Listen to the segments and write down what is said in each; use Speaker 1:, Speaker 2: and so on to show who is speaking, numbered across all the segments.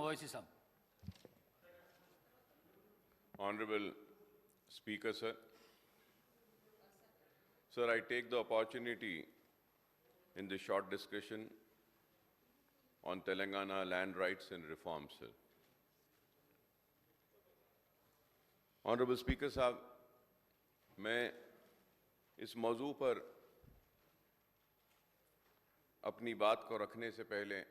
Speaker 1: Oasis Sam.
Speaker 2: Honorable Speaker, sir. Sir, I take the opportunity in this short discussion on Telangana land rights and reforms, sir. Honorable Speaker साहब, मैं इस मौजू पर अपनी बात को रखने से पहले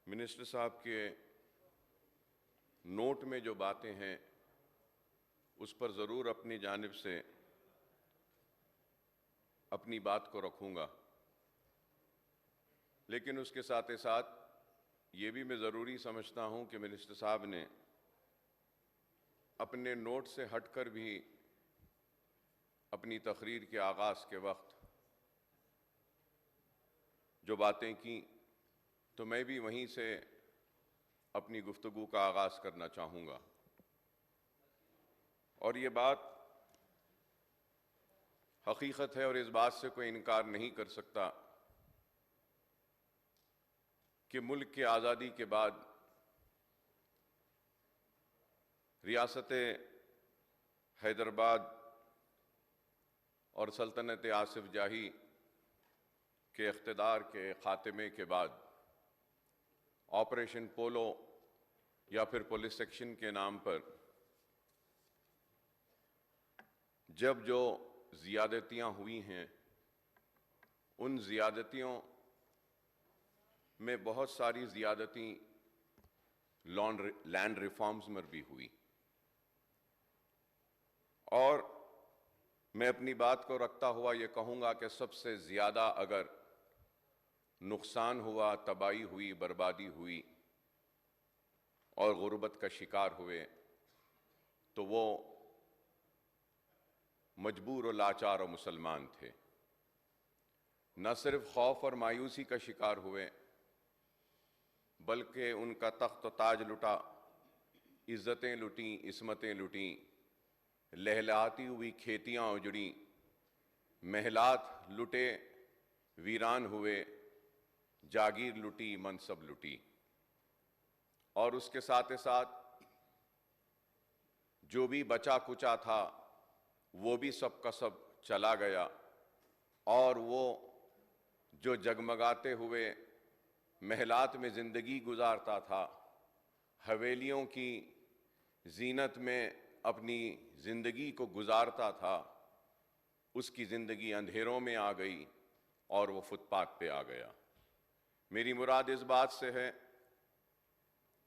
Speaker 2: मिनिस्टर साहब के नोट में जो बातें हैं उस पर ज़रूर अपनी जानिब से अपनी बात को रखूंगा, लेकिन उसके साथ ही साथ ये भी मैं ज़रूरी समझता हूं कि मिनिस्टर साहब ने अपने नोट से हटकर भी अपनी तकरीर के आगाज़ के वक्त जो बातें की, तो मैं भी वहीं से अपनी गुफ्तगू का आगाज़ करना चाहूँगा। और ये बात हकीकत है और इस बात से कोई इनकार नहीं कर सकता कि मुल्क की आज़ादी के बाद रियासत हैदराबाद और सल्तनत आसिफ जाही के इख्तिदार के ख़ात्मे के बाद ऑपरेशन पोलो या फिर पुलिस सेक्शन के नाम पर जब जो ज़ियादतियाँ हुई हैं, उन ज़ियादतियों में बहुत सारी ज़ियादती लैंड रिफॉर्म्स में भी हुई। और मैं अपनी बात को रखता हुआ ये कहूँगा कि सबसे ज़्यादा अगर नुकसान हुआ, तबाही हुई, बर्बादी हुई और गुर्बत का शिकार हुए, तो वो मजबूर और लाचार और मुसलमान थे। न सिर्फ खौफ और मायूसी का शिकार हुए, बल्कि उनका तख्त व ताज लुटा, इज़्ज़तें लुटी, इस्मतें लुटी, लहलहाती हुई खेतियाँ उजड़ी, महलात लुटे, वीरान हुए, जागीर लुटी, मनसब लुटी। और उसके साथ ही साथ जो भी बचा कुचा था वो भी सब का सब चला गया। और वो जो जगमगाते हुए महलात में ज़िंदगी गुजारता था, हवेलियों की जीनत में अपनी ज़िंदगी को गुजारता था, उसकी ज़िंदगी अंधेरों में आ गई और वो फुटपाथ पे आ गया। मेरी मुराद इस बात से है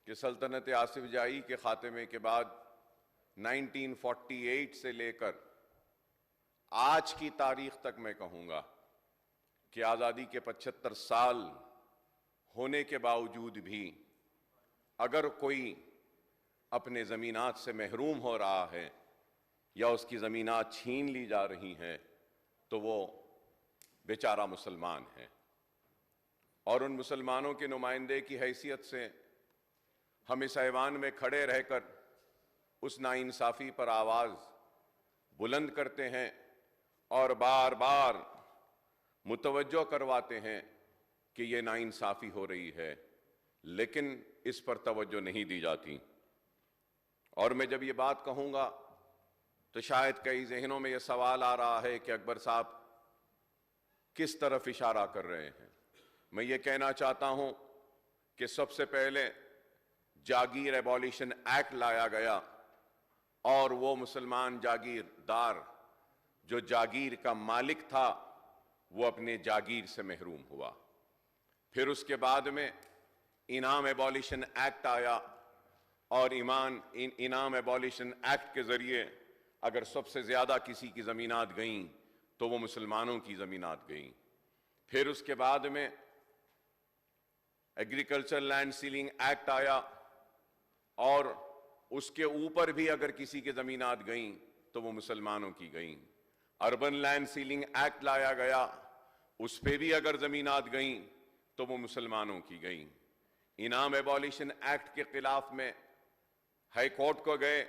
Speaker 2: कि सल्तनत आसिफ जाही के ख़ात्मे के बाद 1948 से लेकर आज की तारीख तक मैं कहूँगा कि आज़ादी के 75 साल होने के बावजूद भी अगर कोई अपने ज़मीनात से महरूम हो रहा है या उसकी ज़मीनात छीन ली जा रही हैं, तो वो बेचारा मुसलमान है। और उन मुसलमानों के नुमाइंदे की हैसियत से हम इस ऐवान में खड़े रहकर उस नाइंसाफ़ी पर आवाज़ बुलंद करते हैं और बार बार मुतवज्जो करवाते हैं कि ये नाइंसाफ़ी हो रही है, लेकिन इस पर तवज्जो नहीं दी जाती। और मैं जब ये बात कहूँगा तो शायद कई जहनों में ये सवाल आ रहा है कि अकबर साहब किस तरफ इशारा कर रहे हैं। मैं ये कहना चाहता हूँ कि सबसे पहले जागीर एबॉलिशन एक्ट लाया गया और वो मुसलमान जागीरदार जो जागीर का मालिक था वो अपने जागीर से महरूम हुआ। फिर उसके बाद में इनाम एबॉलिशन एक्ट आया और इनाम एबॉलिशन एक्ट के ज़रिए अगर सबसे ज़्यादा किसी की ज़मीनात गईं तो वो मुसलमानों की ज़मीनात गईं। फिर उसके बाद में एग्रीकल्चर लैंड सीलिंग एक्ट आया और उसके ऊपर भी अगर किसी की ज़मीनात गईं तो वो मुसलमानों की गईं। अर्बन लैंड सीलिंग एक्ट लाया गया, उस पर भी अगर ज़मीनात गईं तो वो मुसलमानों की गईं। इनाम एबॉलिशन एक्ट के खिलाफ में हाई कोर्ट को गए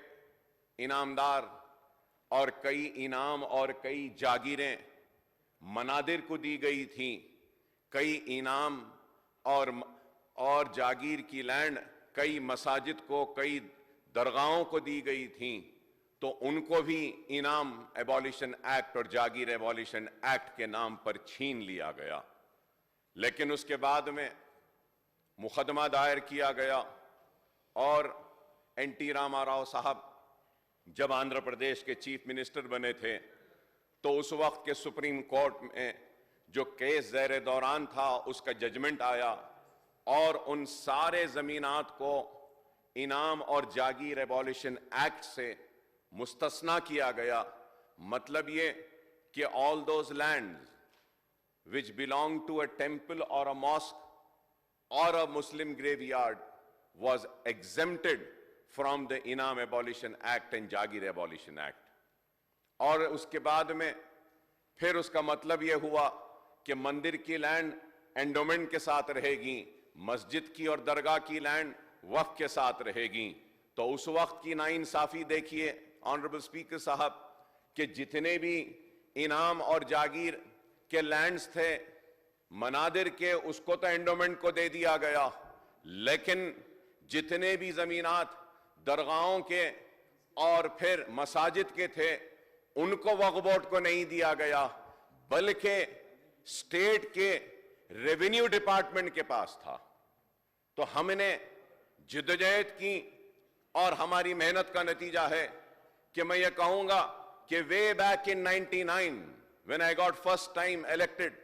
Speaker 2: इनामदार और कई इनाम और कई जागीरें मनादिर को दी गई थीं, कई इनाम और और जागीर की लैंड कई मसाजिद को, कई दरगाहों को दी गई थी, तो उनको भी इनाम एबॉलिशन एक्ट और जागीर एबॉलिशन एक्ट के नाम पर छीन लिया गया। लेकिन उसके बाद में मुकदमा दायर किया गया और एनटी रामाराव साहब जब आंध्र प्रदेश के चीफ मिनिस्टर बने थे तो उस वक्त के सुप्रीम कोर्ट में जो केस ज़ेर दौरान था उसका जजमेंट आया और उन सारे ज़मीनात को इनाम और जागीर एबॉलिशन एक्ट से मुस्तस्ना किया गया। मतलब ये कि all those lands which belong to a temple or a mosque or a Muslim graveyard was exempted from the Inam Abolition Act and Jagir Abolition Act। और उसके बाद में फिर उसका मतलब यह हुआ कि मंदिर की लैंड एंडोमेंट के साथ रहेगी, मस्जिद की और दरगाह की लैंड वक्फ के साथ रहेगी। तो उस वक्त की नाइंसाफी देखिए ऑनरेबल स्पीकर साहब कि जितने भी इनाम और जागीर के लैंड्स थे मनादिर के, उसको तो एंडोमेंट को दे दिया गया, लेकिन जितने भी जमीनात दरगाहों के और फिर मसाजिद के थे उनको वक्फ बोर्ड को नहीं दिया गया, बल्कि स्टेट के रेवेन्यू डिपार्टमेंट के पास था। तो हमने जिद्दोजहद की और हमारी मेहनत का नतीजा है कि मैं ये कहूंगा कि way back in 99 when I got first time elected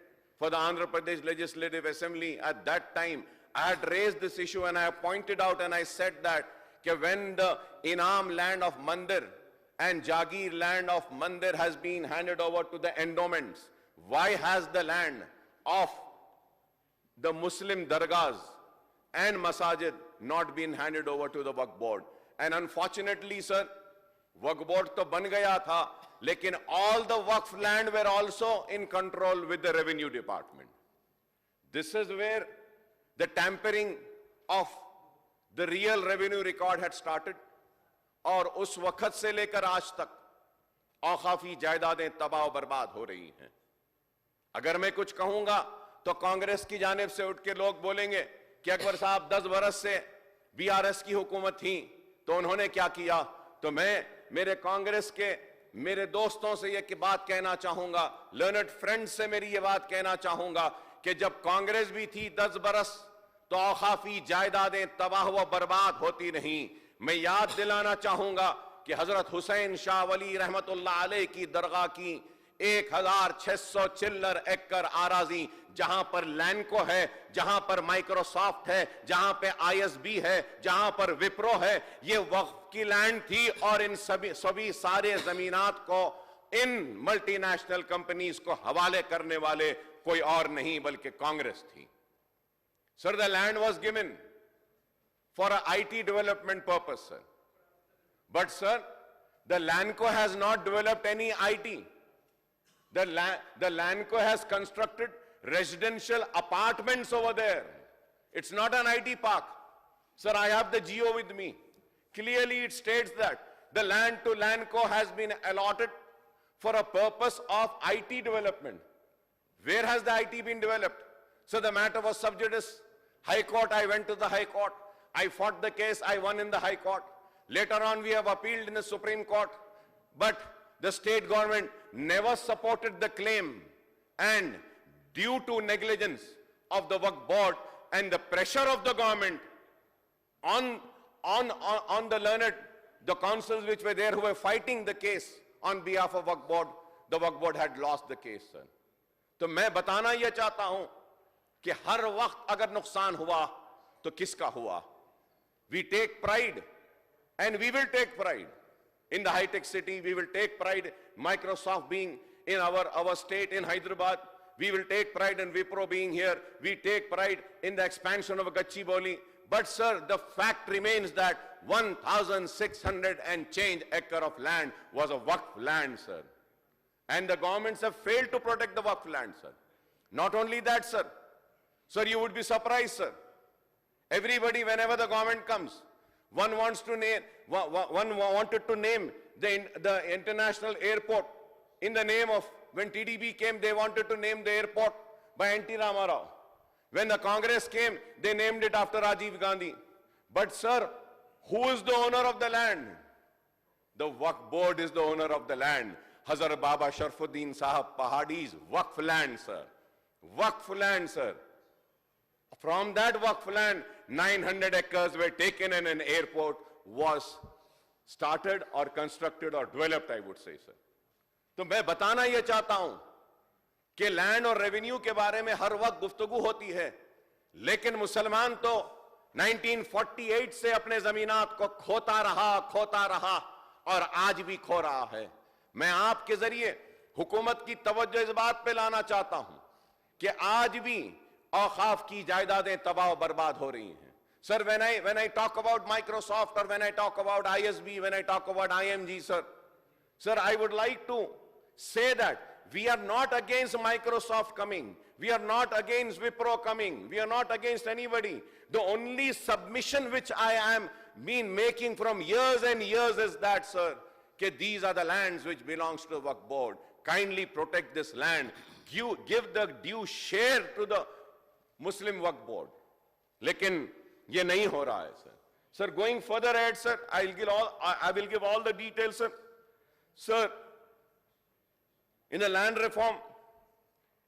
Speaker 2: for the Andhra Pradesh Legislative Assembly, at that time I had raised this issue and I pointed out and I said that when the Inam land of Mandir and Jagir land of Mandir has been handed over to the endowments, why has the land of the Muslim dargahs and masajid not been handed over to the Waqf board? And unfortunately, sir, Waqf board to ban gaya tha, लेकिन all the Waqf land were also in control with the revenue department. This is where the tampering of the real revenue record had started. और उस वक्त से लेकर आज तक औकाफी जायदादें तबाह बर्बाद हो रही हैं। अगर मैं कुछ कहूंगा तो कांग्रेस की जानिब से उठ के लोग बोलेंगे कि अकबर साहब 10 बरस से बीआरएस की हुकूमत थी तो उन्होंने क्या किया। तो मैं मेरे कांग्रेस के मेरे दोस्तों से ये बात कहना चाहूंगा, लर्नड फ्रेंड्स से मेरी ये बात कहना चाहूंगा कि जब कांग्रेस भी थी 10 बरस तो औकाफी जायदादें तबाह व बर्बाद होती नहीं। मैं याद दिलाना चाहूंगा कि हजरत हुसैन शाह वली रहमतुल्लाह अलैह की दरगाह की 1600 चिल्लर एकड़ आराजी, जहां पर लैंको है, जहां पर माइक्रोसॉफ्ट है, जहां पे आईएसबी है, जहां पर विप्रो है, ये वक्फ की लैंड थी और इन सभी सारे जमीनात को इन मल्टीनेशनल कंपनीज को हवाले करने वाले कोई और नहीं बल्कि कांग्रेस थी। Sir, the land was given for a IT development purpose, sir, but sir the Lanco has not developed any IT. The Lanco has constructed residential apartments over there. It's not an IT park. Sir, I have the GO with me. Clearly it states that the land to Lanco has been allotted for a purpose of IT development. Where has the IT been developed? So the matter was sub judice. High Court, I went to the High Court. I fought the case, I won in the High Court. Later on we have appealed in the Supreme Court. But the state government never supported the claim, and due to negligence of the Waqf board and the pressure of the government on the learned, the councils which were there who were fighting the case on behalf of Waqf board, the Waqf board had lost the case, sir. तो मैं बताना यह चाहता हूं कि हर वक्त अगर नुकसान हुआ तो किसका हुआ। We take pride and we will take pride. In the high-tech city, we will take pride, Microsoft being in our state in Hyderabad. We will take pride in Wipro being here. We take pride in the expansion of Gachibowli. But sir, the fact remains that 1,600 and change acre of land was a Waqf land, sir. And the governments have failed to protect the Waqf land, sir. Not only that, sir. Sir, you would be surprised, sir. Everybody, whenever the government comes, one wanted to name the international airport in the name of, when TDB came, they wanted to name the airport by N.T. Ramarao. When the Congress came, they named it after Rajiv Gandhi. But sir, who is the owner of the land? The Waqf board is the owner of the land. Hazrat Baba Sharfuddin Sahab Pahadi's Waqf land, sir. Waqf land, sir. From that Waqf land, 900 acres were taken and an airport was started or constructed or developed, I would say, sir. तो मैं बताना यह चाहता हूं कि land और revenue के बारे में हर वक्त गुफ्तगू होती है, लेकिन मुसलमान तो 1948 से अपने जमीनात को खोता रहा और आज भी खो रहा है। मैं आपके जरिए हुकूमत की तवज्जो इस बात पे लाना चाहता हूं कि आज भी औकाफ की जायदादें तबाह बर्बाद हो रही हैं। Sir, when I talk about Microsoft or when I talk about ISB, when I talk about IMG, sir, I would like to say that we are not against Microsoft coming. We are not against Wipro coming. We are not against anybody. The only submission which I am making from years and years is that, sir, that these are the lands which belongs to the Waqf board. Kindly protect this land. Give the due share to the Muslim Waqf board. Lekin ये नहीं हो रहा है, sir. Sir, going further ahead, sir, I will give all the details, sir. Sir, in the land reform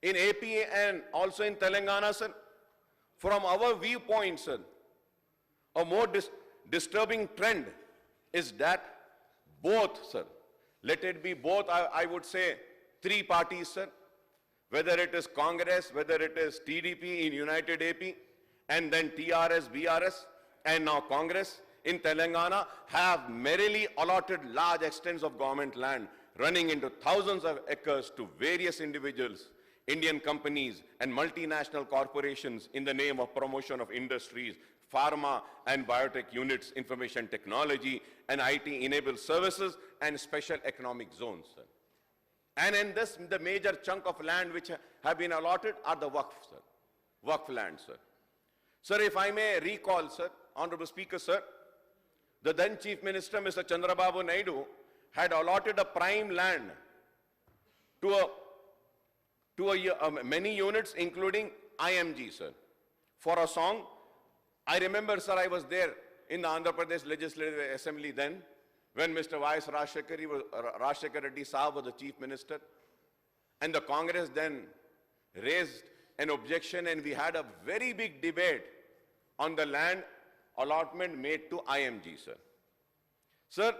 Speaker 2: in AP and also in Telangana, sir, from our viewpoint, sir, a more disturbing trend is that both, sir, let it be both, I would say, three parties, sir, whether it is Congress, whether it is TDP in United AP, and then TRS, BRS, and now Congress in Telangana have merrily allotted large extents of government land running into thousands of acres to various individuals, Indian companies and multinational corporations in the name of promotion of industries, pharma and biotech units, information technology and IT-enabled services and special economic zones, sir. And in this, the major chunk of land which have been allotted are the Waqf, sir. Waqf land, sir. Sir, if I may recall, sir, Honorable Speaker, sir, the then Chief Minister, Mr. Chandrababu Naidu, had allotted a prime land to many units, including IMG, sir, for a song. I remember, sir, I was there in the Andhra Pradesh Legislative Assembly then, when Mr. Y.S. Rajshekhar Reddy Sahab was the Chief Minister, and the Congress then raised an objection, and we had a very big debate on the land allotment made to IMG, sir. Sir,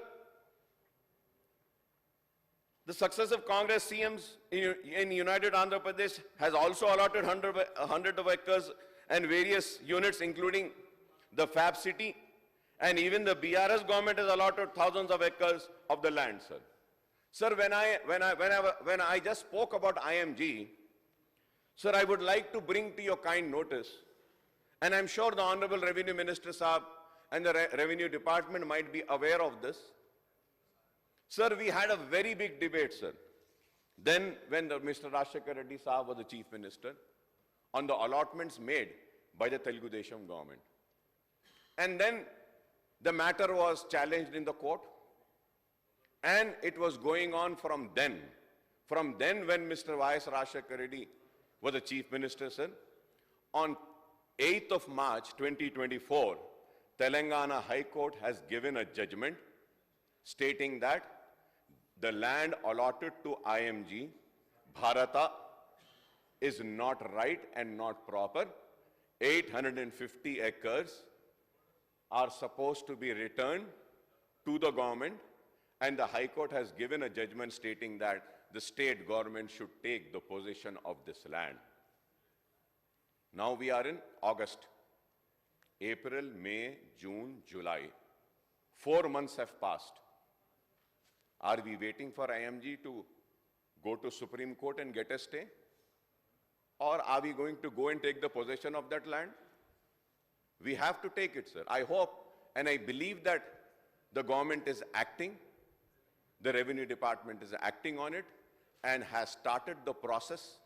Speaker 2: the successive Congress CMs in United Andhra Pradesh has also allotted 100 of acres and various units, including the Fab City, and even the BRS government has allotted thousands of acres of the land, sir. Sir, when I just spoke about IMG, sir, I would like to bring to your kind notice, and I'm sure the Honorable Revenue Minister Saab and the Revenue Department might be aware of this. Sir, we had a very big debate, sir, then when Mr. Rajshekhar Reddy Saab was the Chief Minister, on the allotments made by the Telugu Desam government. And then the matter was challenged in the court, and it was going on from then. From then, when Mr. Y.S. Rajshekhar Reddy was the Chief Minister, sir, on 8th of March 2024, Telangana High Court has given a judgment stating that the land allotted to IMG, Bharata, is not right and not proper. 850 acres are supposed to be returned to the government, and the High Court has given a judgment stating that the state government should take the possession of this land. Now we are in August. April, May, June, July. 4 months have passed. Are we waiting for IMG to go to Supreme Court and get a stay? Or are we going to go and take the possession of that land? We have to take it, sir. I hope and I believe that the government is acting, the Revenue Department is acting on it, and has started the process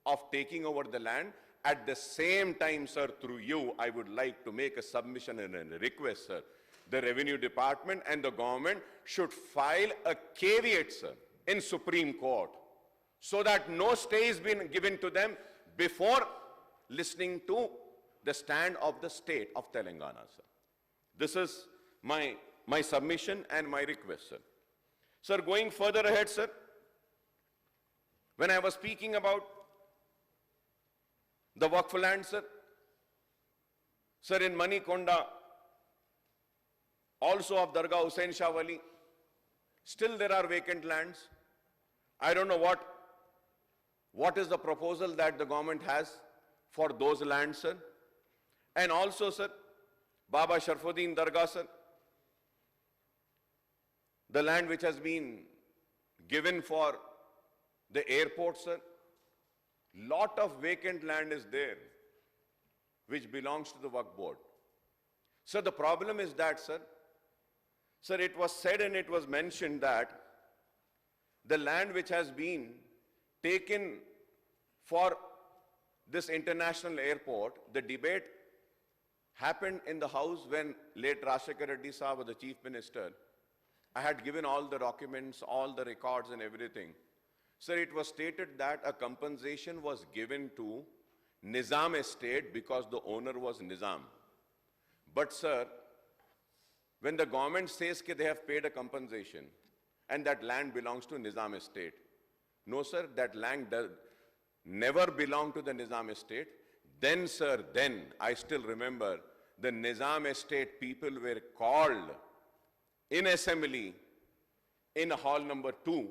Speaker 2: of taking over the land. At the same time, sir, through you, I would like to make a submission and a request, sir. The Revenue Department and the government should file a caveat, sir, in Supreme Court, so that no stay is been given to them before listening to the stand of the state of Telangana, sir. This is my submission and my request, sir. Sir, going further ahead, sir, when I was speaking about the Waqf land, sir, in Manikonda, also of Dargah Hussain Shah Wali, still there are vacant lands. I don't know what is the proposal that the government has for those lands, sir. And also, sir, Baba Sharfuddin Dargah, sir, the land which has been given for the airport, sir, lot of vacant land is there which belongs to the Waqf board. So the problem is that, sir, it was said and it was mentioned that the land which has been taken for this international airport, the debate happened in the house when late Rajshekar Reddy Sahab was the chief minister. I had given all the documents, all the records and everything. Sir, it was stated that a compensation was given to Nizam estate because the owner was Nizam. But sir, when the government says that they have paid a compensation and that land belongs to Nizam estate, no sir, that land never belonged to the Nizam estate. Then sir, I still remember the Nizam estate people were called in assembly in hall number 2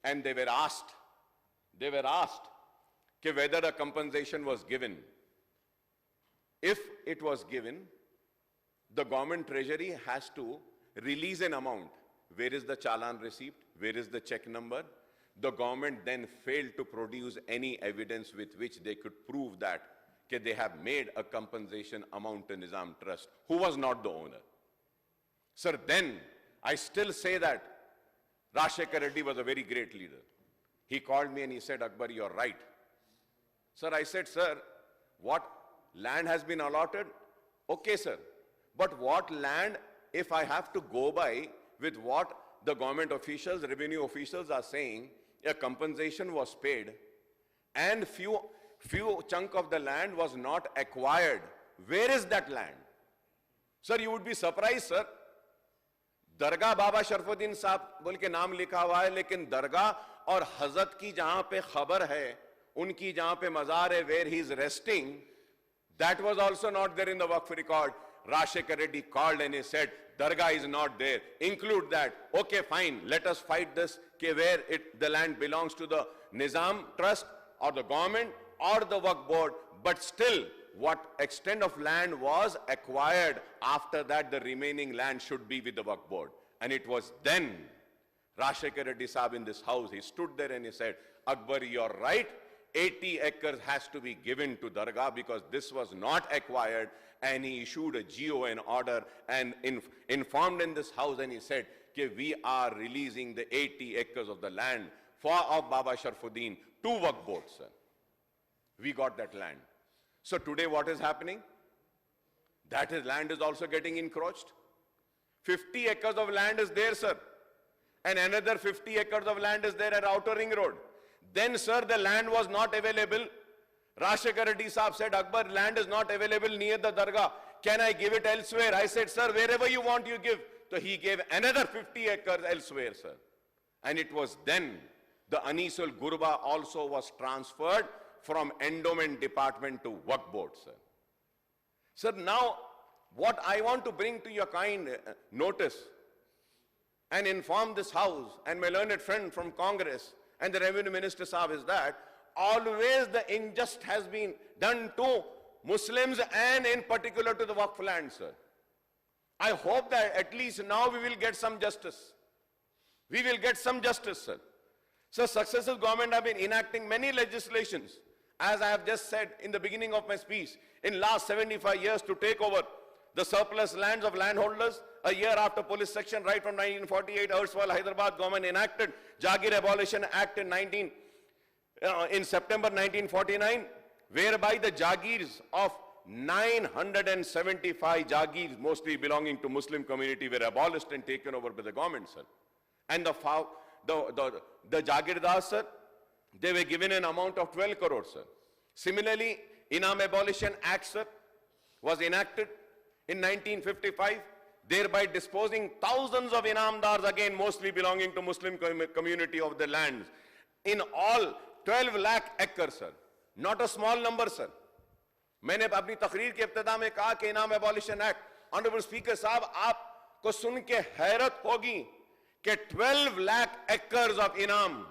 Speaker 2: and they were asked whether a compensation was given. If it was given, the government treasury has to release an amount. Where is the challan receipt? Where is the check number? The government then failed to produce any evidence with which they could prove that they have made a compensation amount to Nizam Trust, who was not the owner. Sir, then I still say that Rajshekar Reddy was a very great leader. He called me and he said, Akbar, you're right. Sir, I said, sir, what land has been allotted? Okay, sir. But what land, if I have to go by with what the government officials, revenue officials are saying, a compensation was paid and few chunk of the land was not acquired. Where is that land? Sir, you would be surprised, sir. दरगाह बाबा शरफुद्दीन साहब बोल के नाम लिखा हुआ है, लेकिन दरगाह और हजरत की जहां पे खबर है, उनकी जहां पे मजार है, where he is resting, that was also not there in the Waqf record. Rajshekar Reddy called and he said, Dargah is not there. Include that. Okay, fine. Let us fight this. Where the land belongs to the Nizam Trust or the government or the Waqf board. But still, what extent of land was acquired, after that the remaining land should be with the Waqf board. And it was then Rajshekar Reddy Sahab in this house, he stood there and he said, Akbar, you're right. 80 acres has to be given to Dargah because this was not acquired. And he issued a GO and order and informed in this house, and he said, we are releasing the 80 acres of the land of Baba Sharfuddin to Waqf board, sir. We got that land. So today what is happening? That land is also getting encroached. 50 acres of land is there, sir. And another 50 acres of land is there at Outer Ring Road. Then, sir, the land was not available. Rajshekar Reddy Sahab said, Akbar, land is not available near the Dargah. Can I give it elsewhere? I said, sir, wherever you want, you give. So he gave another 50 acres elsewhere, sir. And it was then the Anisul Gurba also was transferred from endowment department to Waqf board, sir. Sir, now what I want to bring to your kind notice and inform this house and my learned friend from Congress and the Revenue Minister Sahab is that always the injustice has been done to Muslims and in particular to the Waqf land, sir. I hope that at least now we will get some justice. We will get some justice, sir. So successive government have been enacting many legislations, as I have just said in the beginning of my speech, in last 75 years to take over the surplus lands of landholders. A year after police section right from 1948, erstwhile Hyderabad government enacted Jagir Abolition Act in September 1949, whereby the Jagirs of 975 Jagirs, mostly belonging to Muslim community, were abolished and taken over by the government, sir. And the Jagirdars, sir, they were given an amount of 12 crores, sir. Similarly, Inam Abolition Act, sir, was enacted in 1955, thereby disposing thousands of inamdars, again mostly belonging to Muslim community of the lands, in all 12 lakh acres, sir. Not a small number, sir. मैंने अपनी तकरीर के इब्तिदा में कहा कि इनाम abolition act, honourable speaker साहब, आपको सुन के हैरत होगी कि 12 lakh acres of इनाम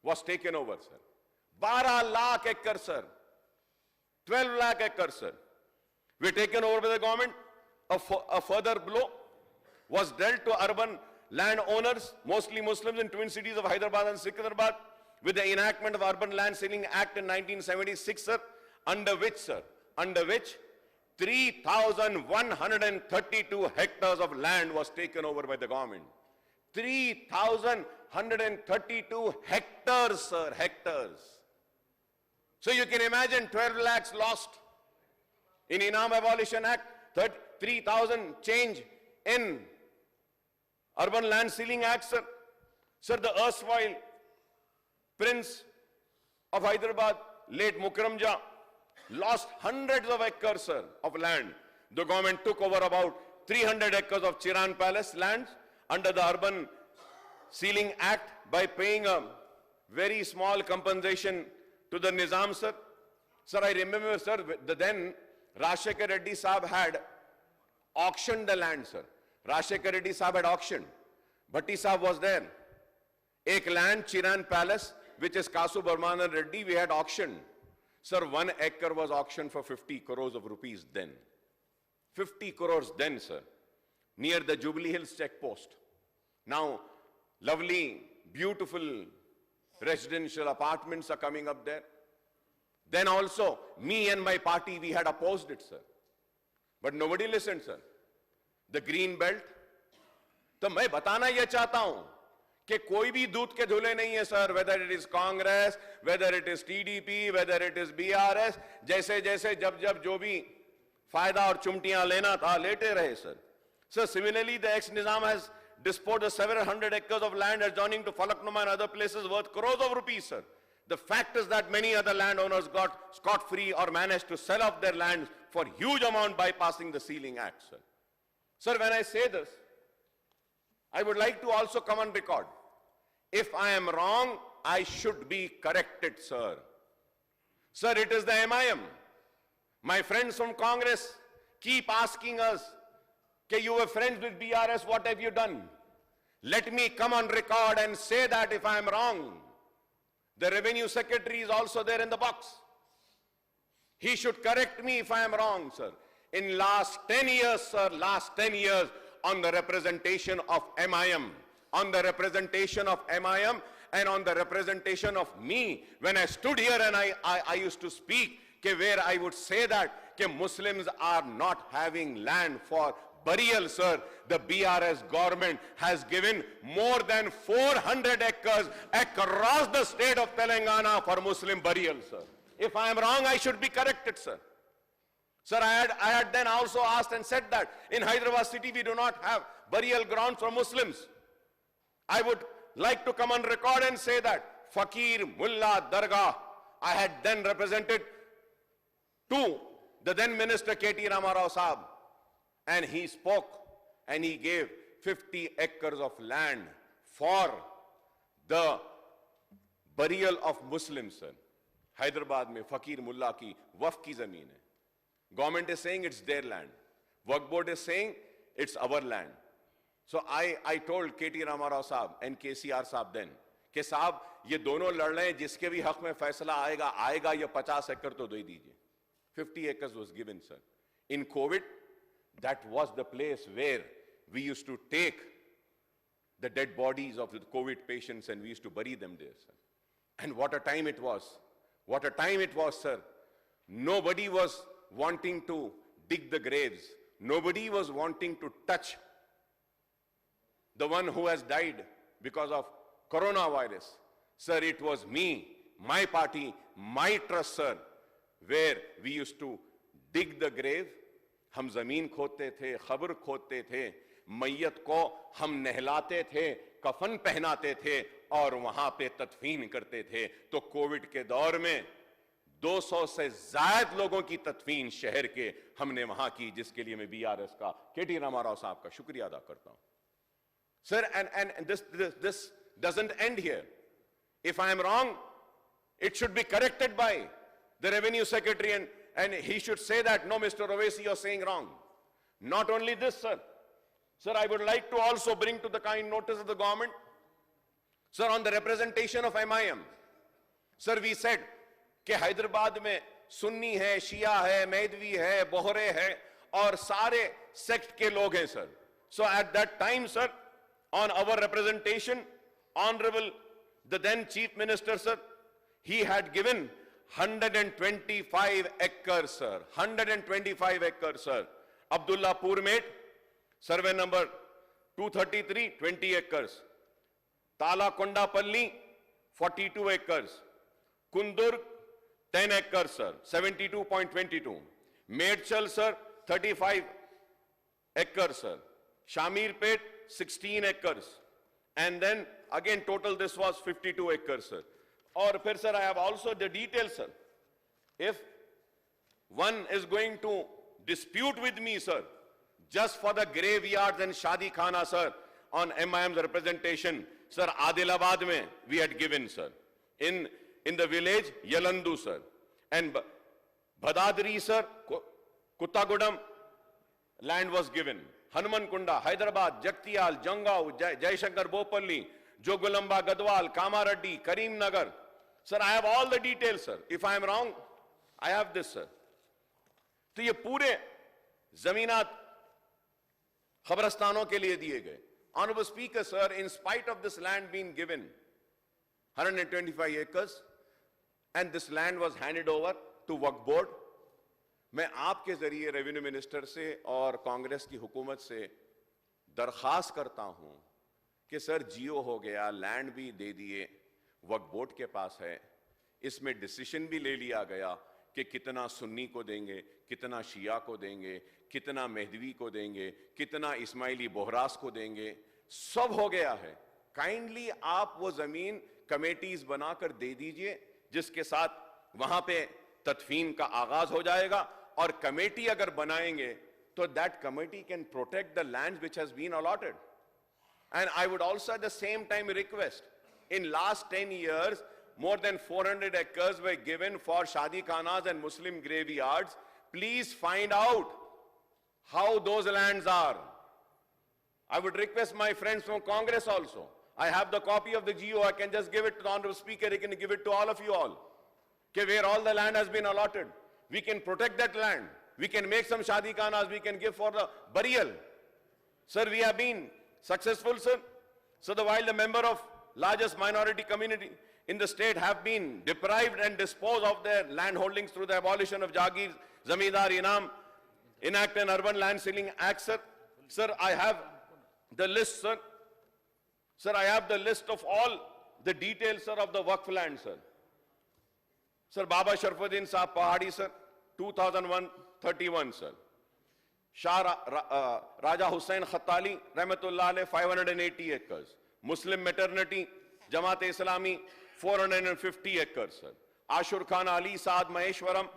Speaker 2: was taken over, sir. 12 lakh acres, sir. 12 lakh acres, sir. Were taken over by the government. A further blow was dealt to urban landowners, mostly Muslims, in twin cities of Hyderabad and Secunderabad, with the enactment of Urban Land Ceiling Act in 1976, sir, under which 3,132 hectares of land was taken over by the government. 3,132 hectares, sir, hectares. So you can imagine 12 lakhs lost in Inam Abolition Act, 3,000 change in Urban Land Ceiling Act, sir. Sir, the erstwhile Prince of Hyderabad, late Mukram Jah, lost hundreds of acres, sir, of land. The government took over about 300 acres of Chiran Palace lands under the Urban Ceiling Act by paying a very small compensation to the Nizam, sir. Sir, I remember, sir, the then Rajshekhar Reddy Saab had auctioned the land, sir. Rajshekhar Reddy Saab had auctioned. Bhatti Saab was there. Ek land, Chiran Palace, which is Kasu Barman and Reddy, we had auctioned. Sir, 1 acre was auctioned for 50 crores of rupees then. 50 crores then, sir, near the Jubilee Hills checkpost. Now, lovely, beautiful residential apartments are coming up there. Then also, me and my party, we had opposed it, sir. But nobody listened, sir. The green belt. तो मैं बताना यह चाहता हूं कि कोई भी दूध के धुले नहीं है, sir. Whether it is Congress, whether it is TDP, whether it is BRS, जैसे जैसे जब जो भी फायदा और चुमटियां लेना था, लेते रहे, sir. So similarly, the ex-Nizam has disposed of several hundred acres of land adjoining to Falaknuma and other places worth crores of rupees, sir. The fact is that many other landowners got scot-free or managed to sell off their lands for huge amount bypassing the Ceiling Act, sir. Sir, when I say this, I would like to also come on record. If I am wrong, I should be corrected, sir. Sir, it is the MIM. My friends from Congress keep asking us, okay, you were friends with BRS, what have you done? Let me come on record and say that if I am wrong. The Revenue Secretary is also there in the box. He should correct me if I am wrong, sir. In last 10 years, sir, last 10 years, on the representation of MIM, on the representation of MIM and on the representation of me, when I stood here and I used to speak, where I would say that Muslims are not having land for burial, sir. The BRS government has given more than 400 acres across the state of Telangana for Muslim burial, sir. If I am wrong, I should be corrected, sir. Sir, I had then also asked and said that in Hyderabad city we do not have burial grounds for Muslims. I would like to come on record and say that Fakir Mullah Dargah, I had then represented to the then Minister K.T. Ramarao Saab, and he spoke and he gave 50 acres of land for the burial of Muslims, sir. Hyderabad mein Fakir Mullah ki waqf ki zameen hai. Government is saying it's their land. Waqf board is saying it's our land. So I told K.T. Ramarao Saab and KCR Saab then, कि साहब ये दोनों लड़ रहे हैं, जिसके भी हक में फैसला आएगा ये 50 एकड़ तो दे दीजिए. 50 acres was given, sir. In COVID, that was the place where we used to take the dead bodies of the COVID patients and we used to bury them there, sir. And what a time it was. What a time it was, sir. Nobody was wanting to dig the graves. Nobody was wanting to touch the one who has died because of coronavirus. Sir, it was me, my party, my trust, sir, where we used to dig the grave. हम जमीन खोदते थे, खबर खोदते थे, मैयत को हम नहलाते थे, कफन पहनाते थे और वहां पे तदफीन करते थे. तो कोविड के दौर में 200 से ज्यादा लोगों की तदफीन शहर के हमने वहां की, जिसके लिए मैं बीआरएस का केटी रामाराव साहब का शुक्रिया अदा करता हूं sir. And this doesn't and here. If I am wrong, it should be corrected by the revenue secretary, and he should say that, no, Mr. Owaisi, you're saying wrong. Not only this, sir. Sir, I would like to also bring to the kind notice of the government, sir, on the representation of MIM. Sir, we said कि हैदराबाद में सुन्नी है, शिया है, मैदवी है, बोहरे है और सारे sect के लोग हैं, sir. So at that time, sir, on our representation, honorable the then chief minister, sir, he had given 125 acres, sir. 125 acres, sir. Abdullah Purmet, survey number 233, 20 acres. Tala Kondapalli, 42 acres. Kundur, 10 acres, sir. 72.22. Medchal, sir, 35 acres, sir. Shamirpet, 16 acres. And then, again, total this was 52 acres, sir. Or, sir, I have also the details, sir. If one is going to dispute with me, sir, just for the graveyards and Shadi Khana, sir, on MIM's representation, sir, Adilabad mein we had given, sir. In the village, Yalandu, sir. And Bhadadri, sir, Kuttagudam, land was given. Hanuman Kunda, Hyderabad, Jaktiyal, Jangao, Jaishankar Bopalli, Jogulamba, Gadwal, Kamareddy, Karim Nagar. Sir, I have all the details, sir. If I am wrong, I have this, sir. तो ये पूरे जमीनात खबरस्तानों के लिए दिए गए. Honorable Speaker, sir, in spite of this land being given 125 acres and this land was handed over to Waqf Board, मैं आपके जरिए रेवेन्यू मिनिस्टर से और कांग्रेस की हुकूमत से दरखास्त करता हूं कि सर जियो हो गया, लैंड भी दे दिए, वक्फ बोर्ड के पास है, इसमें डिसीजन भी ले लिया गया कि कितना सुन्नी को देंगे, कितना शिया को देंगे, कितना मेहदवी को देंगे, कितना इस्माइली बोहरास को देंगे, सब हो गया है. काइंडली आप वो जमीन कमेटीज बनाकर दे दीजिए जिसके साथ वहां पे तदफीन का आगाज हो जाएगा. और कमेटी अगर बनाएंगे तो that committee can protect the land which has been allotted. And I would also at the same time request, in last 10 years, more than 400 acres were given for Shadi Khanas and Muslim graveyards. Please find out how those lands are. I would request my friends from Congress also. I have the copy of the GO. I can just give it to the Honorable Speaker. He can give it to all of you all. Okay, where all the land has been allotted. We can protect that land. We can make some Shadi Khanas. We can give for the burial. Sir, we have been successful, sir. So while the member of largest minority community in the state have been deprived and disposed of their land holdings through the abolition of Jagir, Zamindar, Inam, Enact an Urban Land Ceiling Act, sir. Sir, I have the list, sir. Sir, I have the list of all the details, sir, of the Waqf land, sir. Sir, Baba Sharfuddin Sahab Pahadi, sir, 2001-31, sir. Shah Raja Hussain Khattali, Rahmatullah alayh, 580 acres. Muslim maternity, Jamaat Islami, 450 acres, sir. Ashur Khan Ali Saad Maheshwaram,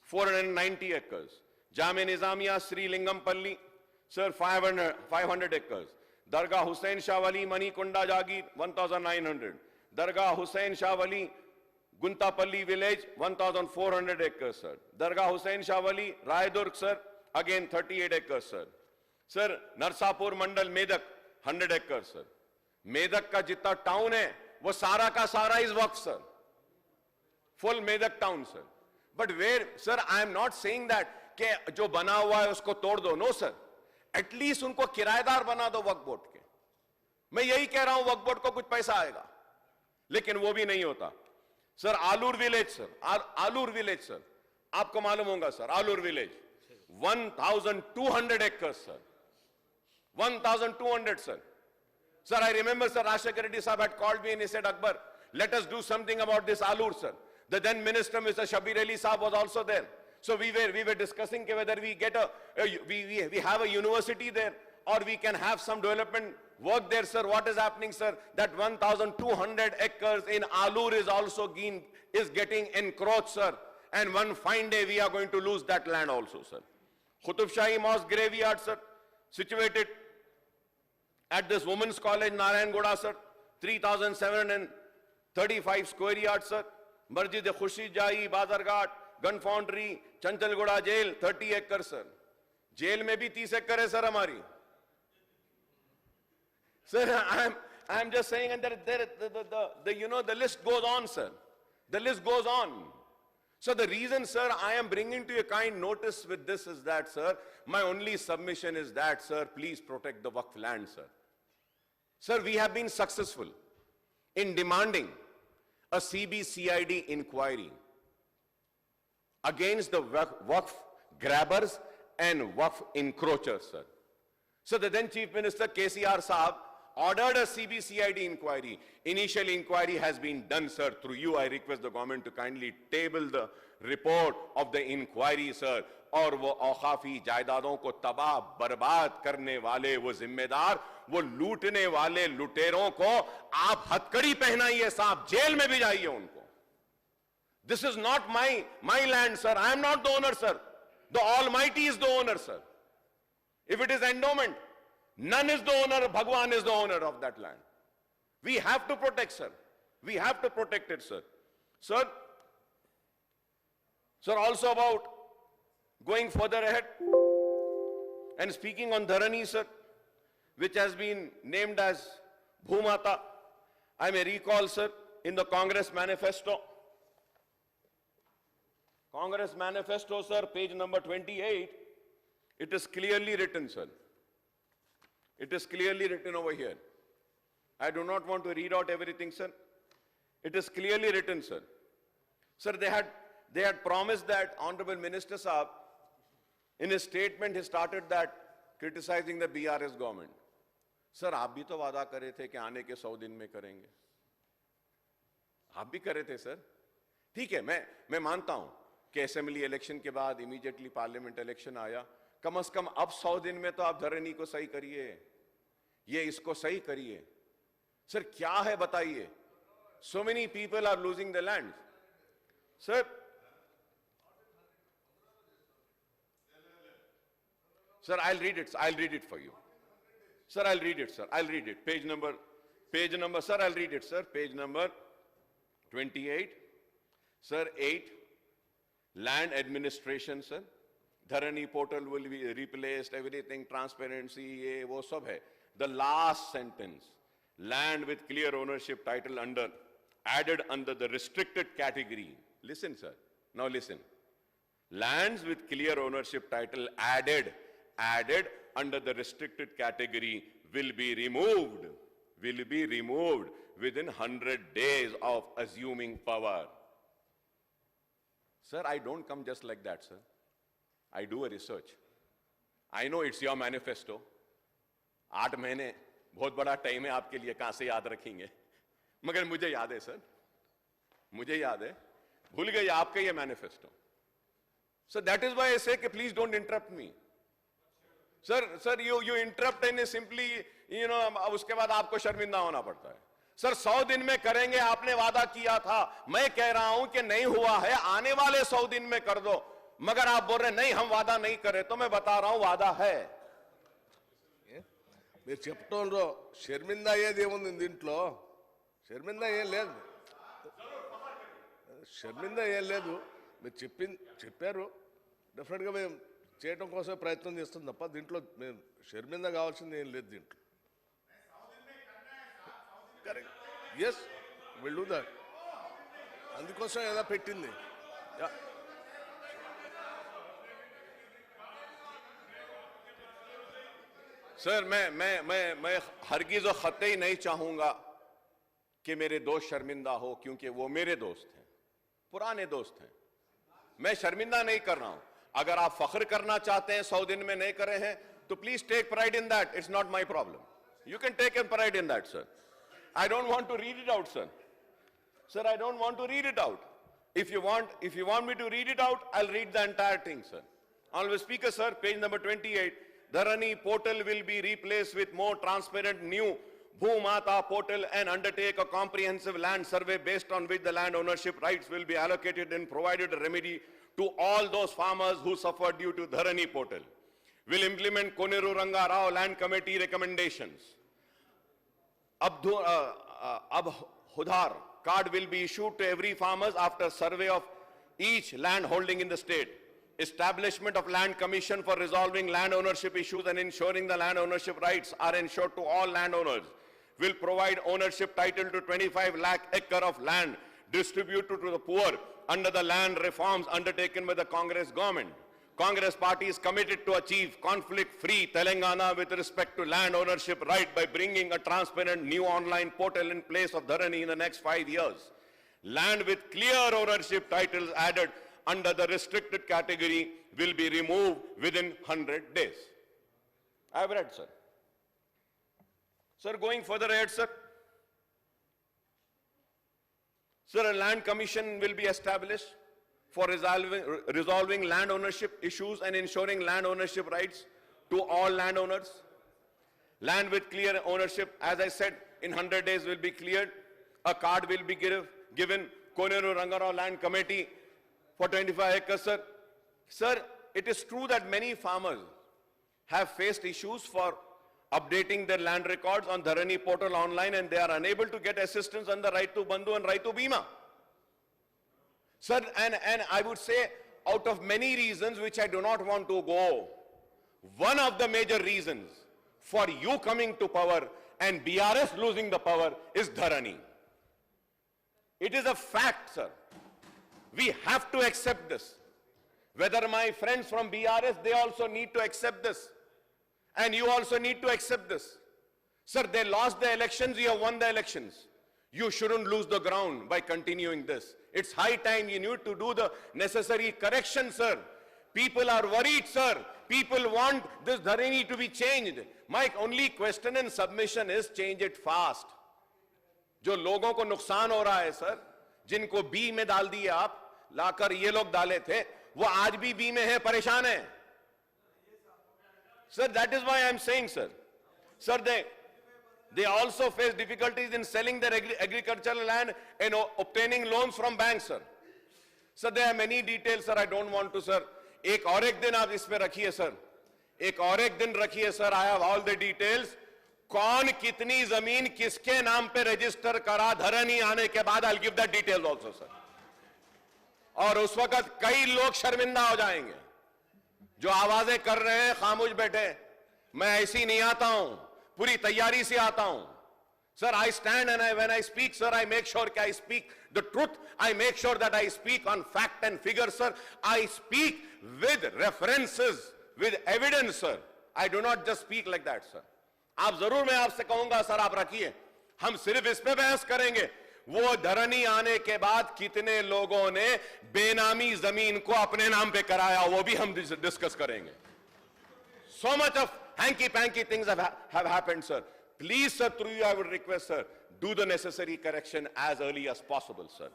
Speaker 2: 490 acres. Jami Nizamiya Sri Lingampalli, sir, 500 acres. Dargah Hussain Shah Wali Manikunda Jagir, 1,900. Dargah Hussain Shah Wali Guntapalli village, 1,400 acres, sir. Dargah Hussain Shah Wali Raidurg, sir, again 38 acres, sir. Sir, Narsapur Mandal Medak, 100 acres, sir. Medak का जितना town है वो सारा का सारा is waqf, sir. Full Medak town, sir. But where, sir, I am not saying that कि जो बना हुआ है उसको तोड़ दो. नो सर, एटलीस्ट उनको किराएदार बना दो वक्फ बोर्ड के. मैं यही कह रहा हूं, वक्फ बोर्ड को कुछ पैसा आएगा, लेकिन वो भी नहीं होता. Sir, Alur village, sir, Alur village, sir, आपको मालूम होगा, sir, Alur village 1,200 acres, sir. 1,200, sir. Sir, I remember, sir, Rashekar Reddy Sahab had called me and he said, Akbar, let us do something about this Alur, sir. The then minister, Mr. Shabir Ali Sahab, was also there. So we were discussing whether we get we have a university there or we can have some development work there, sir. What is happening, sir? That 1,200 acres in Alur is also getting encroached, sir. and one fine day we are going to lose that land also, sir. Qutub Shahi Mosque graveyard, sir, situated at this women's college, Narayangoda, sir, 3,735 square yards, sir. Masjid Khurshid Jahi, Bazarghat, Gun Foundry, Chanchalgoda jail, 30 acres, sir. Jail में भी 30 acre है, sir, हमारी. Sir, I'm just saying, and the list goes on, sir. The list goes on. So the reason, sir, I am bringing to your kind notice with this is that, sir, my only submission is that, sir, please protect the Waqf land, sir. Sir, we have been successful in demanding a CBCID inquiry against the Waqf grabbers and Waqf encroachers, sir. So the then Chief Minister KCR Saab ordered a CBCID inquiry. Initial inquiry has been done, sir. Through you, I request the government to kindly table the report of the inquiry, sir. और वो औखाफी जायदादों को तबाह बर्बाद करने वाले वो जिम्मेदार, वो लूटने वाले लुटेरों को आप हथकड़ी पहनाइए साहब, जेल में भी जाइए उनको. This is not my land, sir. I am not the owner, sir. The Almighty is the owner, sir. If it is endowment, none is the owner, Bhagwan is the owner of that land. We have to protect, sir. We have to protect it, sir. Sir, also about going further ahead and speaking on Dharani, sir, which has been named as Bhumata, I may recall, sir, in the Congress manifesto, sir, page number 28, it is clearly written, sir. It is clearly written over here. I do not want to read out everything, sir. It is clearly written, sir. Sir, they had promised that Honorable Minister Saab, in his statement, he started that criticizing the BRS government. Sir, आप भी तो वादा करे थे कि आने के 100 दिन में करेंगे. आप भी करे थे, sir. ठीक है, मैं मानता हूं कि असेंबली इलेक्शन के बाद इमीडिएटली पार्लियामेंट इलेक्शन आया. कम से कम अब 100 दिन में तो आप धरनी को सही करिए, ये इसको सही करिए. सर, क्या है बताइए? So many people are losing the land. Sir, I'll read it. I'll read it for you. Sir, I'll read it, sir. I'll read it. Page number, sir, I'll read it, sir. Page number 28. Sir, 8. Land administration, sir. Dharani portal will be replaced, everything, transparency, ye, wo sab hai. The last sentence. Land with clear ownership title added under the restricted category. Listen, sir. Now listen. Lands with clear ownership title added under the restricted category will be removed within 100 days of assuming power. Sir, I don't come just like that, sir. I do a research. I know it's your manifesto. 8 महीने बहुत बड़ा time है आपके लिए, कहां से याद रखेंगे? मगर मुझे याद है, सर, मुझे याद है. भूल गए आपका ये manifesto. So that is why I say, please don't interrupt me. Sir, you interrupt and simply, उसके बाद आपको शर्मिंदा होना पड़ता है. सर, 100 दिन में करेंगे आपने वादा किया था. मैं कह रहा हूं कि नहीं हुआ है, आने वाले 100 दिन में कर दो. मगर आप बोल रहे नहीं, हम वादा नहीं करे. तो मैं बता रहा हूं वादा है.
Speaker 1: మీరు చెప్తోండ్రో షర్మిందా ఏదేముంది దీంట్లో? షర్మిందా ఏం లేదు, షర్మిందా ఏం లేదు. మీరు చెప్పారు, డెఫినెట్గా మేము చేయడం కోసం ప్రయత్నం చేస్తాం తప్ప దీంట్లో మేము షర్మిందా కావాల్సింది ఏం లేదు దీంట్లో. Correct, yes, will do that. అందుకోసం ఏదో పెట్టింది.
Speaker 2: सर, मैं हरगिज़ और खतई नहीं चाहूंगा कि मेरे दोस्त शर्मिंदा हो, क्योंकि वो मेरे दोस्त हैं, पुराने दोस्त हैं. मैं शर्मिंदा नहीं कर रहा हूं. अगर आप फख्र करना चाहते हैं 100 दिन में नहीं करे हैं, तो please take pride in that. It's not my problem. You can take an pride in that, sir. I don't want to read it out, sir. Sir, I don't want to read it out. If you want me to read it out, I'll read the entire thing, sir. Honorable Speaker, sir, page number 28. Dharani portal will be replaced with more transparent new Bhumata portal and undertake a comprehensive land survey based on which the land ownership rights will be allocated and provided a remedy to all those farmers who suffered due to Dharani portal. Will implement Koneru Ranga Rao Land Committee recommendations. Abhudhar card will be issued to every farmers after survey of each land holding in the state. Establishment of land commission for resolving land ownership issues and ensuring the land ownership rights are ensured to all landowners. Will provide ownership title to 25 lakh acre of land distributed to the poor under the land reforms undertaken by the Congress government. Congress party is committed to achieve conflict-free Telangana with respect to land ownership right by bringing a transparent new online portal in place of Dharani in the next 5 years. Land with clear ownership titles added under the restricted category will be removed within 100 days. I have read, sir. Sir, going further ahead, sir. Sir, a land commission will be established for resolving land ownership issues and ensuring land ownership rights to all landowners. Land with clear ownership, as I said, in 100 days will be cleared. A card will be given. Koneru Ranga Rao Land Committee for 25 acres, sir. Sir, it is true that many farmers have faced issues for updating their land records on Dharani portal online and they are unable to get assistance under Raitu Bandhu and Raitu Bima. Sir, and I would say out of many reasons which I do not want to go, one of the major reasons for you coming to power and BRS losing the power is Dharani. It is a fact, sir. We have to accept this. Whether my friends from BRS, they also need to accept this. And you also need to accept this. Sir, they lost the elections, you have won the elections. You shouldn't lose the ground by continuing this. It's high time you need to do the necessary correction, sir. People are worried, sir. People want this Dharani to be changed. My only question and submission is change it fast. जो लोगों को नुकसान हो रहा है, sir, जिनको B में डाल दिए आप, लाकर ये लोग डाले थे, वो आज भी बी में है, परेशान है. Sir, that is why I am saying, sir. Sir, they also face difficulties in selling their agricultural land and obtaining loans from banks, sir. Sir, there are many details, sir. I don't want to, sir. एक और एक दिन आप इस पे रखिए, sir. एक और एक दिन रखिए, sir. I have all the details. कौन कितनी जमीन किसके नाम पे रजिस्टर करा धरनी आने के बाद I'll give that details also, sir. और उस वक्त कई लोग शर्मिंदा हो जाएंगे जो आवाजें कर रहे हैं, खामोश बैठे. मैं ऐसी नहीं आता हूं, पूरी तैयारी से आता हूं. Sir, I stand and when I speak, sir, I make sure that I speak the truth. I make sure that I speak on fact and figures, sir. I speak with references, with evidence, sir. I do not just speak like that, sir. आप जरूर, मैं आपसे कहूंगा, sir, आप रखिए. हम सिर्फ इस पे बहस करेंगे. वो धरनी आने के बाद कितने लोगों ने बेनामी जमीन को अपने नाम पे कराया, वो भी हम डिस्कस करेंगे. So much of hanky-panky things have happened, sir. Please, sir, through you I would request, sir, do the necessary correction as early as possible, sir.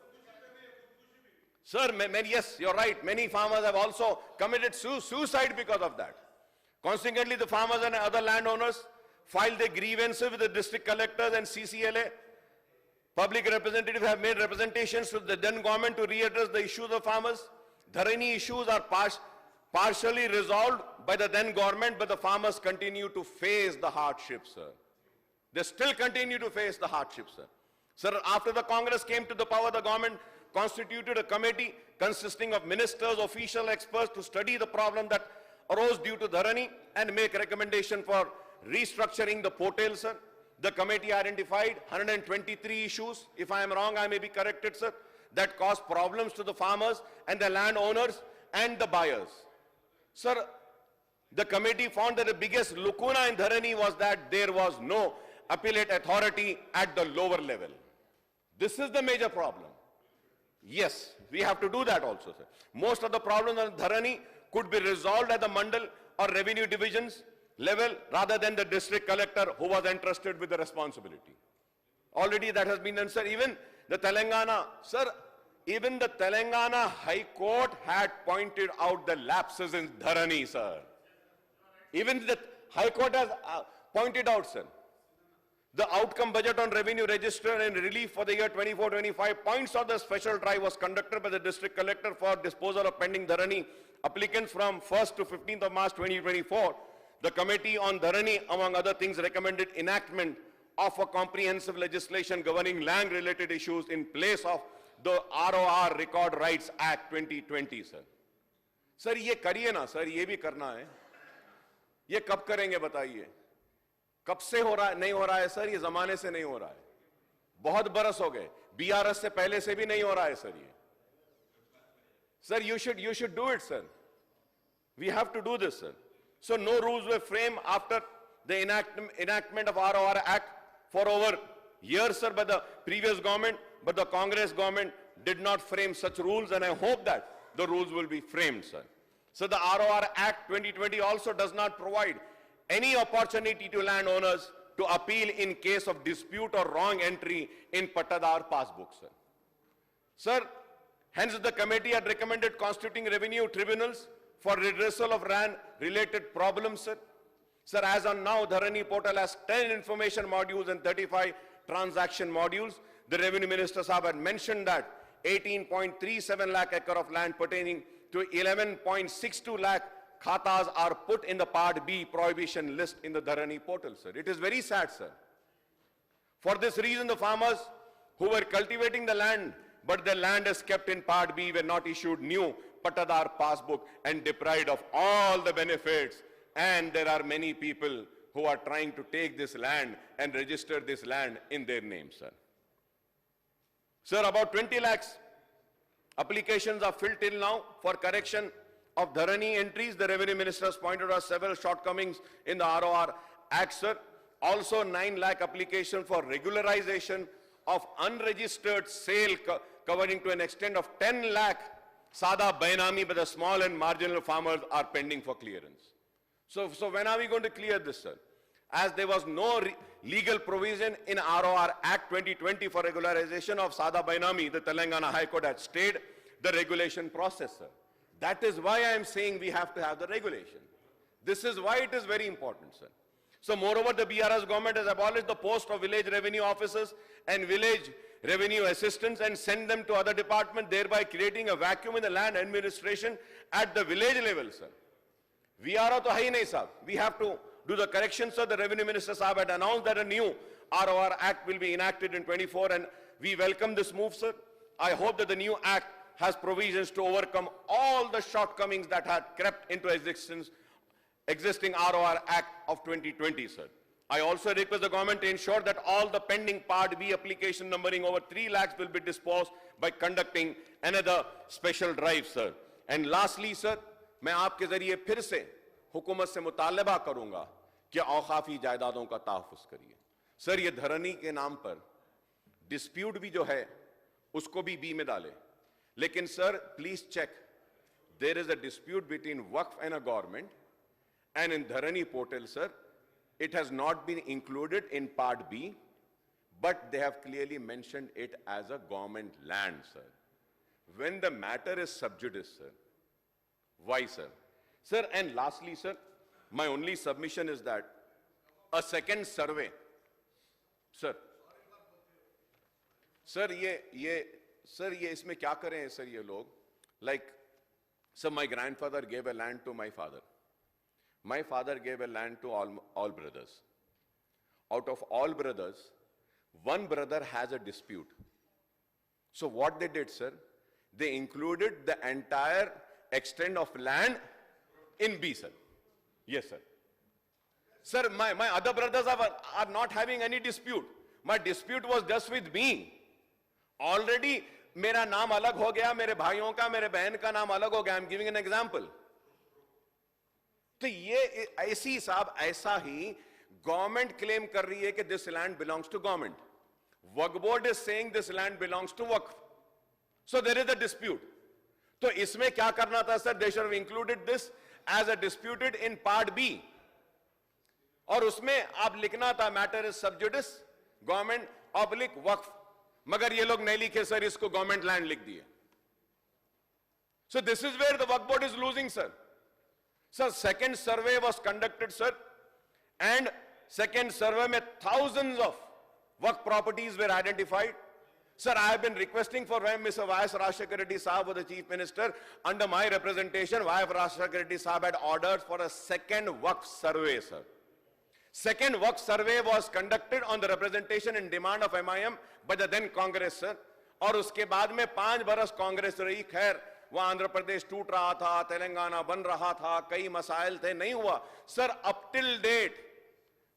Speaker 2: Sir, yes, you're right. Many farmers have also committed suicide because of that. Consequently, the farmers and other landowners filed their grievances with the district collectors and CCLA. Public representatives have made representations to the then government to readdress the issues of farmers. Dharani issues are partially resolved by the then government, but the farmers continue to face the hardships, sir. They still continue to face the hardships, sir. Sir, after the Congress came to the power, the government constituted a committee consisting of ministers, official experts to study the problem that arose due to Dharani and make recommendation for restructuring the portal, sir. The committee identified 123 issues, if I am wrong, I may be corrected, sir, that caused problems to the farmers and the landowners and the buyers. Sir, the committee found that the biggest lacuna in Dharani was that there was no appellate authority at the lower level. This is the major problem. Yes, we have to do that also, sir. Most of the problems on Dharani could be resolved at the mandal or revenue divisions level rather than the district collector who was entrusted with the responsibility. Already that has been done, sir. Even the Telangana, sir, even the Telangana High Court had pointed out the lapses in Dharani, sir. Even the High Court has pointed out, sir, The outcome budget on revenue register and relief for the year 24-25 points out the special drive was conducted by the district collector for disposal of pending Dharani applicants from 1st to 15th of March 2024. The committee on Dharani, among other things, recommended enactment of a comprehensive legislation governing land-related issues in place of the ROR Record Rights Act 2020, sir. Sir ये करिए ना sir, ये भी करना है. ये कब करेंगे बताइए? कब से हो रहा है? नहीं हो रहा है सर, ये जमाने से नहीं हो रहा है. बहुत बरस हो गए. बीआरएस से पहले से भी नहीं हो रहा है सर ये. Sir, you should do it, sir. We have to do this, sir. So no rules were framed after the enactment of ROR Act for over years, sir, by the previous government, but the Congress government did not frame such rules, and I hope that the rules will be framed, sir. So the ROR Act 2020 also does not provide any opportunity to landowners to appeal in case of dispute or wrong entry in Pattadar passbook, sir. Sir, hence the committee had recommended constituting revenue tribunals for redressal of land-related problems, sir. Sir, as on now, Dharani portal has 10 information modules and 35 transaction modules. The Revenue Minister Sahab had mentioned that 18.37 lakh acre of land pertaining to 11.62 lakh khatas are put in the Part B prohibition list in the Dharani portal, sir. It is very sad, sir. For this reason, the farmers who were cultivating the land, but their land is kept in Part B, were not issued new Pattadar passbook and deprived of all the benefits. And there are many people who are trying to take this land and register this land in their name, sir. Sir, about 20 lakhs applications are filled till now for correction of Dharani entries. The Revenue Minister has pointed out several shortcomings in the ROR Act, sir. Also 9 lakh applications for regularization of unregistered sale covering to an extent of 10 lakh Sada Bainami by the small and marginal farmers are pending for clearance. So when are we going to clear this, sir? As there was no legal provision in ROR Act 2020 for regularization of Sada Bainami, the Telangana High Court had stayed the regulation process, sir. That is why I am saying we have to have the regulation. This is why it is very important, sir. So moreover, the BRS government has abolished the post of village revenue officers and village revenue assistants and sent them to other departments, thereby creating a vacuum in the land administration at the village level, sir. VRO to hai nahi, sir. We have to do the correction, sir. The Revenue Minister Sahab had announced that a new ROR Act will be enacted in 24, and we welcome this move, sir. I hope that the new Act has provisions to overcome all the shortcomings that had crept into existing ROR Act of 2020, sir. I also request the government to ensure that all the pending Part B application numbering over 3 lakhs will be disposed by conducting another special drive, sir. And lastly, sir, मैं आपके जरिए फिर से हुकूमत से मुतालबा करूंगा कि औकाफी जायदादों का तहफ़्फ़ुज़ करिए. सर, ये धरनी के नाम पर डिस्प्यूट भी जो है उसको भी बी में डाले. लेकिन sir, please check, there is a dispute between waqf and a government, and in Dharani portal, sir, it has not been included in Part B, but they have clearly mentioned it as a government land, sir. When the matter is sub judice, sir. Why, sir? Sir, and lastly, sir, my only submission is that a second survey, sir, ये इसमें क्या करें sir ये लोग? Like, sir, my grandfather gave a land to my father. My father gave a land to all brothers. Out of all brothers, one brother has a dispute. So what they did, sir, they included the entire extent of land in B, sir. Yes, sir. Sir, my other brothers are not having any dispute. My dispute was just with me. Already, मेरा नाम अलग हो गया, मेरे भाइयों का, मेरे बहन का नाम अलग हो गया. I'm giving an example. तो ये ऐसी साहब ऐसा ही गवर्नमेंट क्लेम कर रही है कि this land belongs to government. Waqf board is saying this land belongs to waqf. So there is a dispute. तो इसमें क्या करना था sir? They should have included this as a disputed in part B, और उसमें आप लिखना था मैटर इज सब जुडिस गवर्नमेंट ऑब्लिक वक्फ. मगर ये लोग नहीं लिखे सर, इसको गवर्नमेंट लैंड लिख दिए. So this is where the waqf board is losing, sir. Sir, second survey was conducted, sir, and second survey में thousands of Work properties were identified. Sir, I have been requesting for when Mr. Y.S. Rajshekar Reddy Saab was the Chief Minister, under my representation, Y.S. Rajshekar Reddy Saab had ordered for a second work survey, sir. Second work survey was conducted on the representation and demand of MIM by the then Congress, sir. और उसके बाद में 5 बरस कांग्रेस रही, खैर वहां आंध्र प्रदेश टूट रहा था, तेलंगाना बन रहा था, कई मसाइल थे, नहीं हुआ sir. Up till date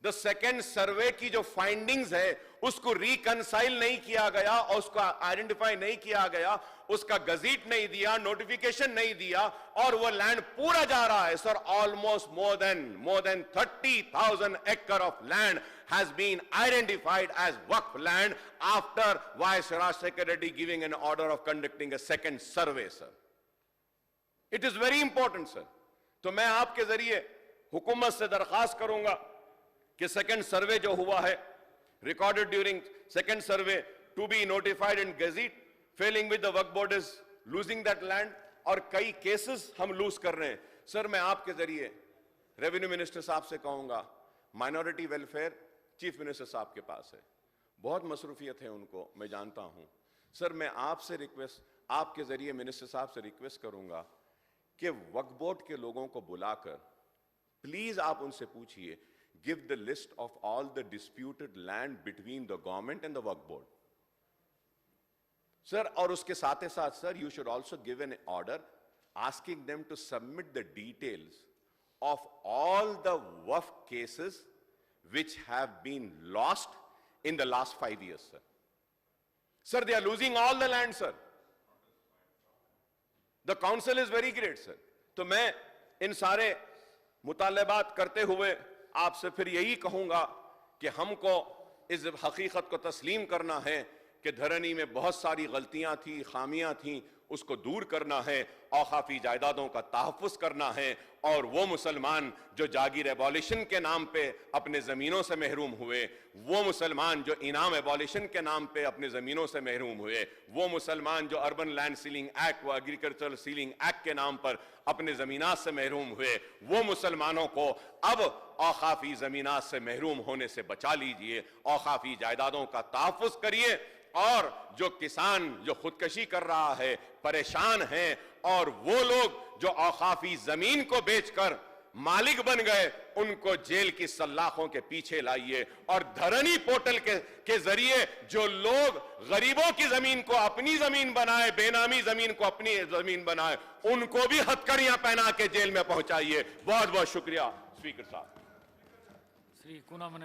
Speaker 2: the second survey की जो फाइंडिंग्स है उसको रिकंसाइल नहीं किया गया और उसको आइडेंटिफाई नहीं किया गया, उसका गजीट नहीं दिया, नोटिफिकेशन नहीं दिया, और वो लैंड पूरा जा रहा है सर. ऑलमोस्ट मोर देन 30,000 एकड़ of land has been identified as Waqf land after Y.S. Rajshekar Reddy giving an order of conducting a second survey, sir. It is very important, sir. तो मैं आपके जरिए हुकूमत से दरखास्त करूंगा कि सेकंड सर्वे जो हुआ है, recorded during second survey to be notified in gazette, failing with the Waqf board is losing that land, और कई केसेस हम लूज कर रहे हैं. सर मैं आपके जरिए रेवेन्यू मिनिस्टर साहब से कहूंगा, माइनॉरिटी वेलफेयर चीफ मिनिस्टर साहब के पास है, बहुत मसरूफियत है उनको, मैं जानता हूं. सर मैं आपसे रिक्वेस्ट, आपके जरिए मिनिस्टर साहब से रिक्वेस्ट करूंगा कि वक्फ बोर्ड के लोगों को बुलाकर प्लीज आप उनसे पूछिए, give the list of all the disputed land between the government and the waqf board. Sir और उसके साथ ही साथ sir you should also give an order asking them to submit the details of all the waqf cases which have been lost in the last 5 years, sir. Sir, they are losing all the land, sir. The council is very great, sir. तो मैं इन सारे मुतालबात करते हुए आपसे फिर यही कहूंगा कि हमको इस हकीकत को तस्लीम करना है कि धरनी में बहुत सारी गलतियां थी, खामियां थी, उसको दूर करना है, औकाफी जायदादों का तहफ़्फ़ुज़ करना है, और वो मुसलमान जो जागीर एबॉलिशन के नाम पे अपने ज़मीनों से महरूम हुए, वो मुसलमान जो इनाम एबॉलिशन के नाम पे अपने ज़मीनों से महरूम हुए, वो मुसलमान जो अर्बन लैंड सीलिंग एक्ट व एग्रीकल्चरल सीलिंग एक्ट के नाम पर अपने ज़मीनात से महरूम हुए, वो मुसलमानों को अब औकाफी ज़मीनात से महरूम होने से बचा लीजिए, औकाफी जायदादों का तहफ़्फ़ुज़ करिए. और जो किसान जो खुदकशी कर रहा है, परेशान है, और वो लोग जो औकाफी जमीन को बेचकर मालिक बन गए, उनको जेल की सलाखों के पीछे लाइए. और धरनी पोर्टल के जरिए जो लोग गरीबों की जमीन को अपनी जमीन बनाए, बेनामी जमीन को अपनी जमीन बनाए, उनको भी हथकड़ियां पहना के जेल में पहुंचाइए. बहुत बहुत शुक्रिया स्पीकर साहब.
Speaker 3: श्री कुनामन